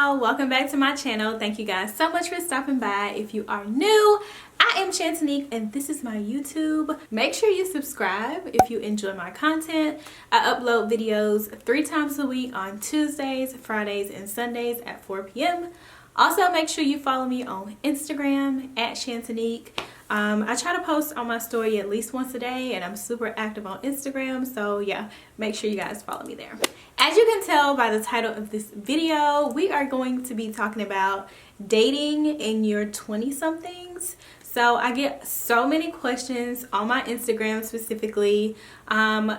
y'all, welcome back to my channel. Thank you guys so much for stopping by. If you are new, I am Chantenique and this is my YouTube. Make sure you subscribe if you enjoy my content. I upload videos 3 times a week on Tuesdays, Fridays, and Sundays at 4 p.m. Also, make sure you follow me on Instagram at Chantenique. I try to post on my story at least once a day, and I'm super active on Instagram, so yeah, make sure you guys follow me there. As you can tell by the title of this video, we are going to be talking about dating in your 20-somethings. So I get so many questions on my Instagram specifically from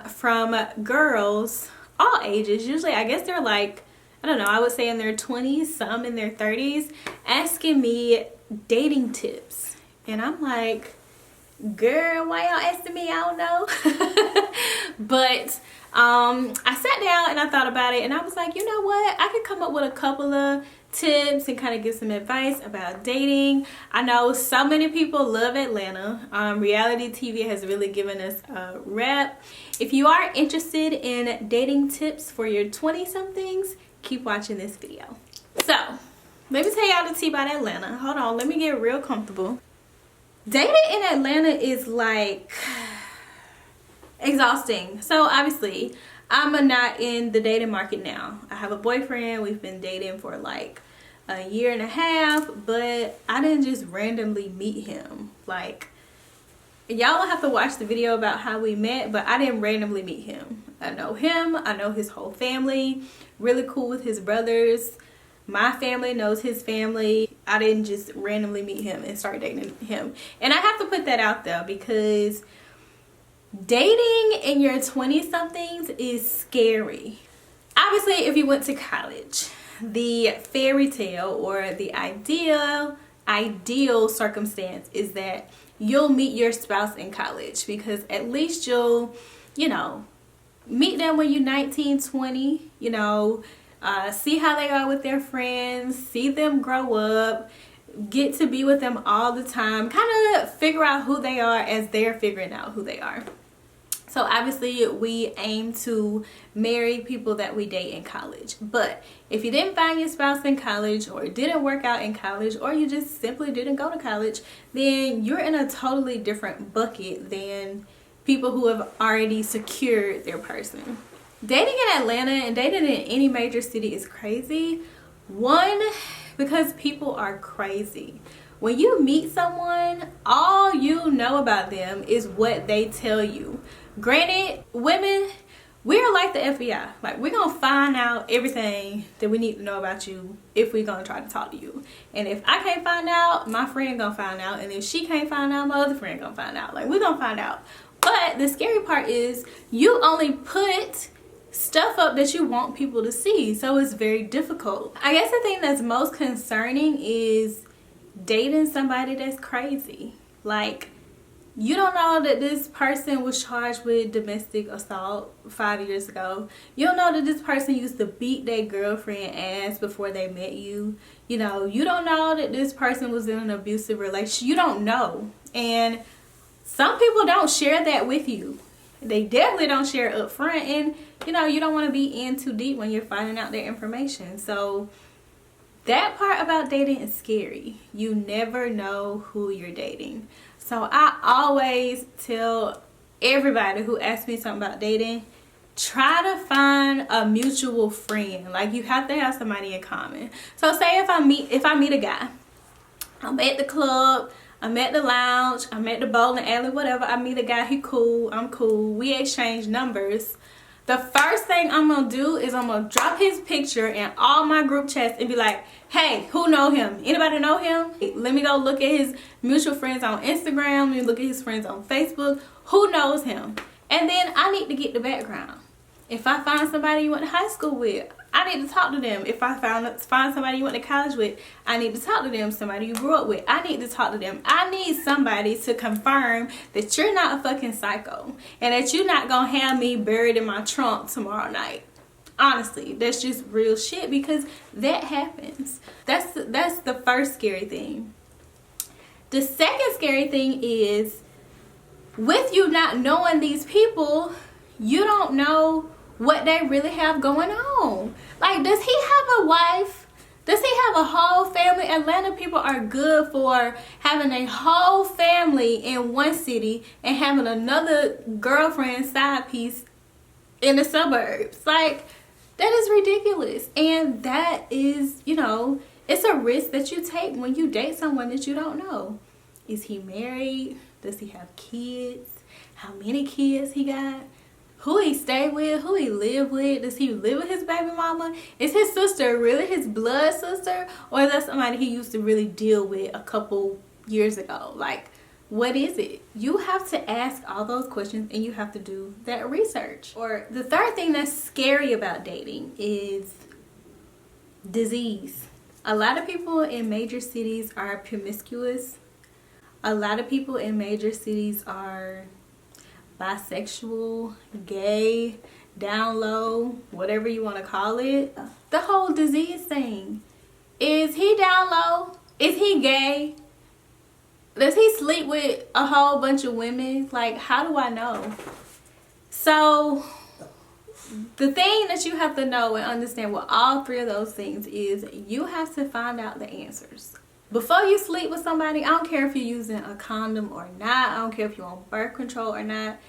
girls all ages. Usually I guess they're like, I don't know, I would say in their 20s, some in their 30s, asking me dating tips. And I'm like, girl, why y'all asking me? I don't know. But I sat down and I thought about it and I was like, you know what? I could come up with a couple of tips and kind of give some advice about dating. I know so many people love Atlanta. Reality TV has really given us a rep. If you are interested in dating tips for your 20-somethings, keep watching this video. So, let me tell y'all the tea about Atlanta. Hold on, let me get real comfortable. Dating in Atlanta is like exhausting. So obviously I'm not in the dating market now. I have a boyfriend. We've been dating for like a year and a half, but I didn't just randomly meet him. Like, y'all will have to watch the video about how we met, but I didn't randomly meet him. I know him. I know his whole family. Really cool with his brothers. My family knows his family. I didn't just randomly meet him and start dating him. And I have to put that out there because dating in your 20-somethings is scary. Obviously, if you went to college, the fairy tale or the ideal circumstance is that you'll meet your spouse in college, because at least you'll, meet them when you're 19, 20, see how they are with their friends, see them grow up, get to be with them all the time, kind of figure out who they are as they're figuring out who they are. So obviously we aim to marry people that we date in college. But if you didn't find your spouse in college, or it didn't work out in college, or you just simply didn't go to college, then you're in a totally different bucket than people who have already secured their person. Dating in Atlanta and dating in any major city is crazy. One, because people are crazy. When you meet someone, all you know about them is what they tell you. Granted, women, we're like the FBI. Like, we're gonna find out everything that we need to know about you if we're gonna try to talk to you. And if I can't find out, my friend gonna find out. And if she can't find out, my other friend gonna find out. Like, we're gonna find out. But the scary part is you only put stuff up that you want people to see, so it's very difficult. I guess the thing that's most concerning is dating somebody that's crazy. Like, you don't know that this person was charged with domestic assault 5 years ago. You don't know that this person used to beat their girlfriend ass before they met you. You don't know that this person was in an abusive relationship. You don't know. And some people don't share that with you. They definitely don't share it up front, and you don't want to be in too deep when you're finding out their information. So that part about dating is scary. You never know who you're dating. So I always tell everybody who asks me something about dating, try to find a mutual friend. Like, you have to have somebody in common. So say if I meet a guy, I'm at the club, I'm at the lounge, I'm at the bowling alley, whatever. I meet a guy, he cool, I'm cool. We exchange numbers. The first thing I'm going to do is I'm going to drop his picture in all my group chats and be like, hey, who know him? Anybody know him? Let me go look at his mutual friends on Instagram. Let me look at his friends on Facebook. Who knows him? And then I need to get the background. If I find somebody you went to high school with, I need to talk to them. If I find somebody you went to college with, I need to talk to them. Somebody you grew up with, I need to talk to them. I need somebody to confirm that you're not a fucking psycho and that you're not gonna have me buried in my trunk tomorrow night. Honestly, that's just real shit, because that happens. That's the first scary thing. The second scary thing is, with you not knowing these people, you don't know what they really have going on. Like, does he have a wife? Does he have a whole family? Atlanta people are good for having a whole family in one city and having another girlfriend side piece in the suburbs. Like, that is ridiculous. And that is, you know, it's a risk that you take when you date someone that you don't know. Is he married? Does he have kids? How many kids he got? Who he stay with? Who he live with? Does he live with his baby mama? Is his sister really his blood sister? Or is that somebody he used to really deal with a couple years ago? Like, what is it? You have to ask all those questions and you have to do that research. Or the third thing that's scary about dating is disease. A lot of people in major cities are promiscuous. A lot of people in major cities are bisexual, gay, down low, whatever you want to call it. The whole disease thing. Is he down low? Is he gay? Does he sleep with a whole bunch of women? Like, how do I know? So the thing that you have to know and understand with all three of those things is you have to find out the answers. Before you sleep with somebody, I don't care if you're using a condom or not. I don't care if you're on birth control or not.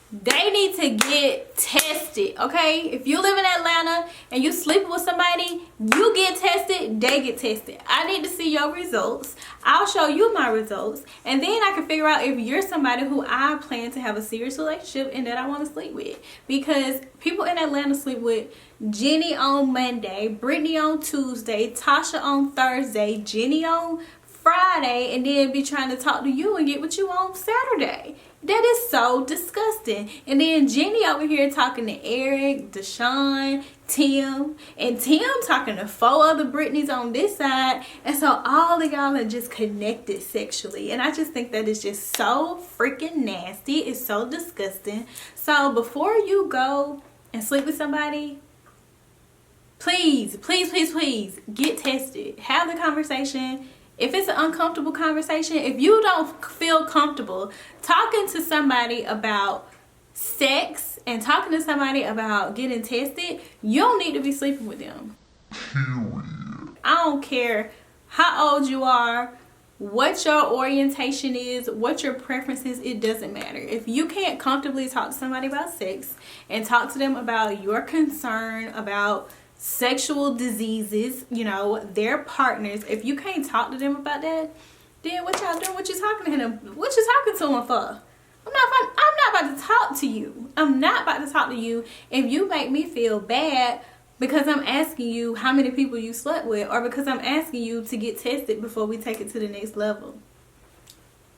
They need to get tested, okay? If you live in Atlanta and you sleeping with somebody, you get tested, they get tested. I need to see your results. I'll show you my results. And then I can figure out if you're somebody who I plan to have a serious relationship and that I want to sleep with. Because people in Atlanta sleep with Jenny on Monday, Brittany on Tuesday, Tasha on Thursday, Jenny on Friday, and then be trying to talk to you and get with you on Saturday. That is so disgusting. And then Jenny over here talking to Eric, Deshaun, Tim, and Tim talking to 4 other Britneys on this side. And so all of y'all are just connected sexually. And I just think that is just so freaking nasty. It's so disgusting. So before you go and sleep with somebody, please, please, please, please get tested. Have the conversation. If it's an uncomfortable conversation, if you don't feel comfortable talking to somebody about sex and talking to somebody about getting tested, you don't need to be sleeping with them. I don't care how old you are, what your orientation is, what your preference is, it doesn't matter. If you can't comfortably talk to somebody about sex and talk to them about your concern about sexual diseases, you know, their partners, if you can't talk to them about that, then what y'all doing? What you talking to him? What you talking to him for? I'm not about to talk to you. I'm not about to talk to you if you make me feel bad because I'm asking you how many people you slept with, or because I'm asking you to get tested before we take it to the next level.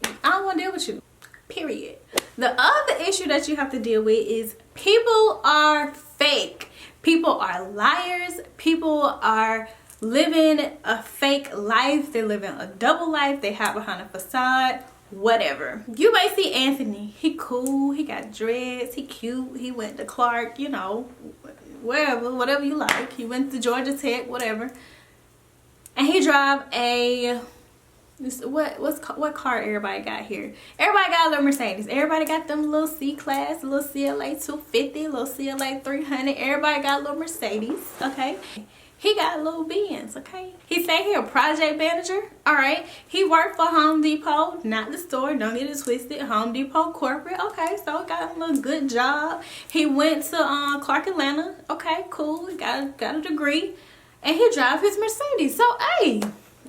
I don't want to deal with you. Period. The other issue that you have to deal with is people are fake. People are liars. People are living a fake life. They're living a double life. They hide behind a facade. Whatever. You may see Anthony. He cool. He got dreads. He cute. He went to Clark, you know, wherever, whatever you like. He went to Georgia Tech, whatever. And he drive a... what car everybody got here? Everybody got a little Mercedes. Everybody got them little C-Class, little CLA 250, little CLA 300. Everybody got a little Mercedes, okay? He got a little Benz, okay? He say he a project manager, all right? He worked for Home Depot, not the store, don't get it twisted. Home Depot corporate, okay? So got a little good job. He went to Clark, Atlanta, okay? Cool, he got a degree, and he drive his Mercedes. So hey,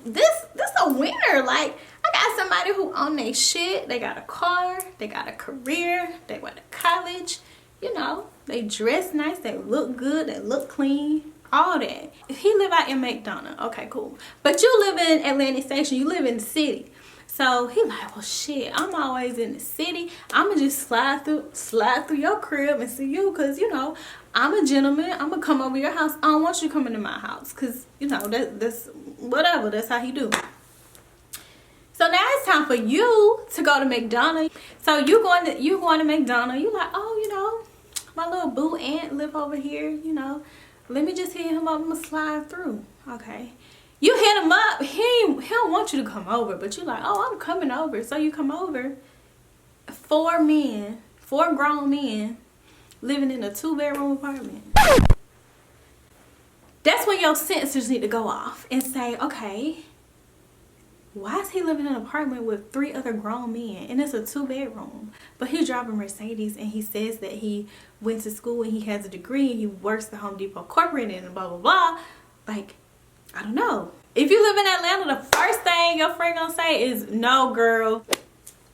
this a winner. Like, I got somebody who own their shit. They got a car, they got a career, they went to college, you know, they dress nice, they look good, they look clean, all that. He live out in McDonough, okay, cool. But you live in Atlantic Station, you live in the city. So he like, well shit, I'm always in the city. I'ma just slide through your crib and see you, cause you know, I'm a gentleman. I'm gonna come over your house. I don't want you coming to my house, cause you know that's whatever. That's how he do. So now it's time for you to go to McDonough. So you going to McDonough. You like, oh, you know, my little boo aunt live over here. You know, let me just hit him up. I'm gonna slide through. Okay. You hit him up. He don't want you to come over, but you like, oh, I'm coming over. So you come over. 4 grown men living in a 2-bedroom apartment. That's when your sensors need to go off and say, okay, why is he living in an apartment with 3 other grown men and it's a 2-bedroom, but he drives a Mercedes and he says that he went to school and he has a degree and he works the Home Depot corporate and blah blah blah. Like, I don't know. If you live in Atlanta, the first thing your friend gonna say is, no girl.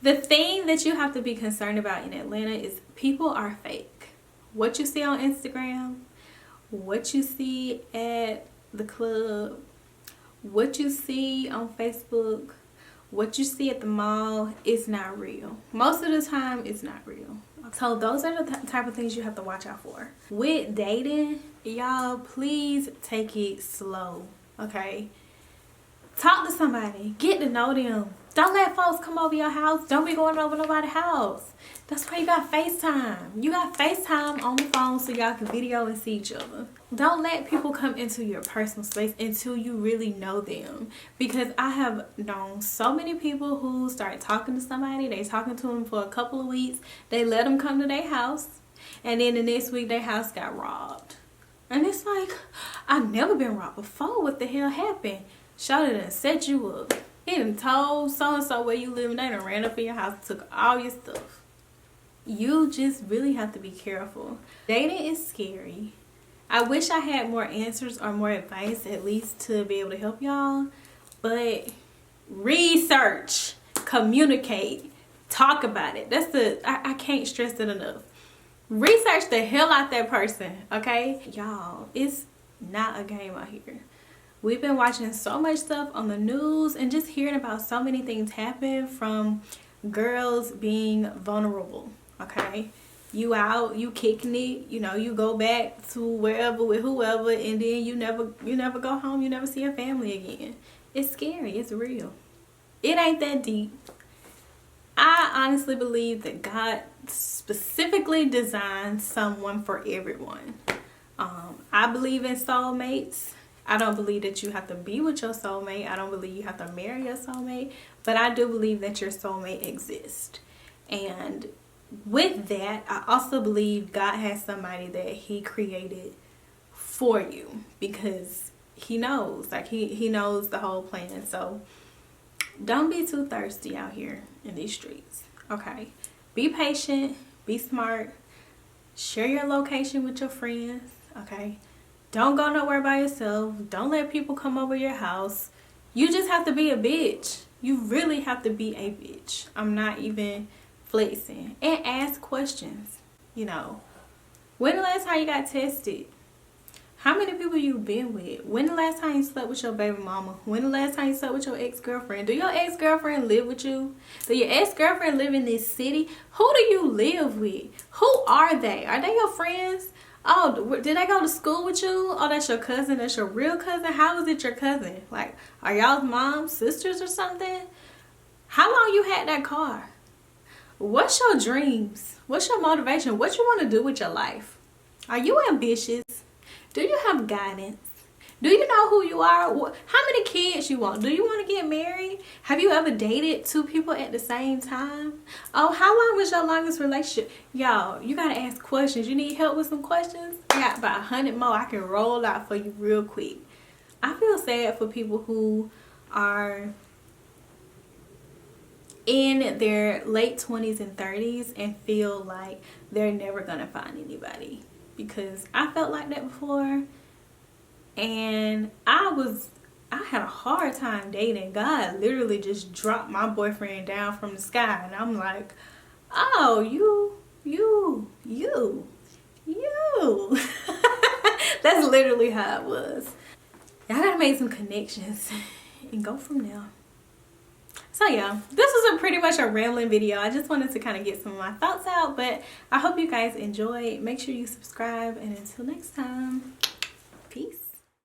The thing that you have to be concerned about in Atlanta is people are fake. What you see on Instagram, what you see at the club, what you see on Facebook, what you see at the mall is not real. Most of the time, it's not real. So those are the type of things you have to watch out for. With dating, y'all, please take it slow, okay? Talk to somebody. Get to know them. Don't let folks come over your house. Don't be going over nobody's house. That's why you got FaceTime. You got FaceTime on the phone so y'all can video and see each other. Don't let people come into your personal space until you really know them. Because I have known so many people who start talking to somebody. They talking to them for a couple of weeks. They let them come to their house. And then the next week their house got robbed. And it's like, I've never been robbed before. What the hell happened? Shawty done set you up. He done told so-and-so where you live and they done ran up in your house and took all your stuff. You just really have to be careful. Dating is scary. I wish I had more answers or more advice at least to be able to help y'all. But research, communicate, talk about it. That's I can't stress it enough. Research the hell out that person, okay? Y'all, it's not a game out here. We've been watching so much stuff on the news and just hearing about so many things happen from girls being vulnerable, okay? You out, you kicking it, you know, you go back to wherever with whoever and then you never go home, you never see your family again. It's scary, it's real. It ain't that deep. I honestly believe that God specifically designed someone for everyone. I believe in soulmates. I don't believe that you have to be with your soulmate. I don't believe you have to marry your soulmate. But I do believe that your soulmate exists. And with that, I also believe God has somebody that he created for you. Because he knows. Like, he knows the whole plan. So, don't be too thirsty out here in these streets. Okay? Be patient. Be smart. Share your location with your friends. Okay? Don't go nowhere by yourself. Don't let people come over your house. You just have to be a bitch. You really have to be a bitch. I'm not even flexing. And ask questions. You know, when the last time you got tested? How many people you been with? When the last time you slept with your baby mama? When the last time you slept with your ex-girlfriend? Do your ex-girlfriend live with you? Do your ex-girlfriend live in this city? Who do you live with? Who are they? Are they your friends? Oh, did they go to school with you? Oh, that's your cousin. That's your real cousin. How is it your cousin? Like, are y'all's moms, sisters or something? How long you had that car? What's your dreams? What's your motivation? What you want to do with your life? Are you ambitious? Do you have guidance? Do you know who you are? How many kids you want? Do you want to get married? Have you ever dated 2 people at the same time? Oh, how long was your longest relationship? Y'all, you got to ask questions. You need help with some questions? I got about 100 more I can roll out for you real quick. I feel sad for people who are in their late 20s and 30s and feel like they're never going to find anybody. Because I felt like that before. And I had a hard time dating. God literally just dropped my boyfriend down from the sky. And I'm like, oh, you. That's literally how it was. Y'all gotta make some connections and go from there. So yeah, this was pretty much a rambling video. I just wanted to kind of get some of my thoughts out. But I hope you guys enjoyed. Make sure you subscribe. And until next time, peace.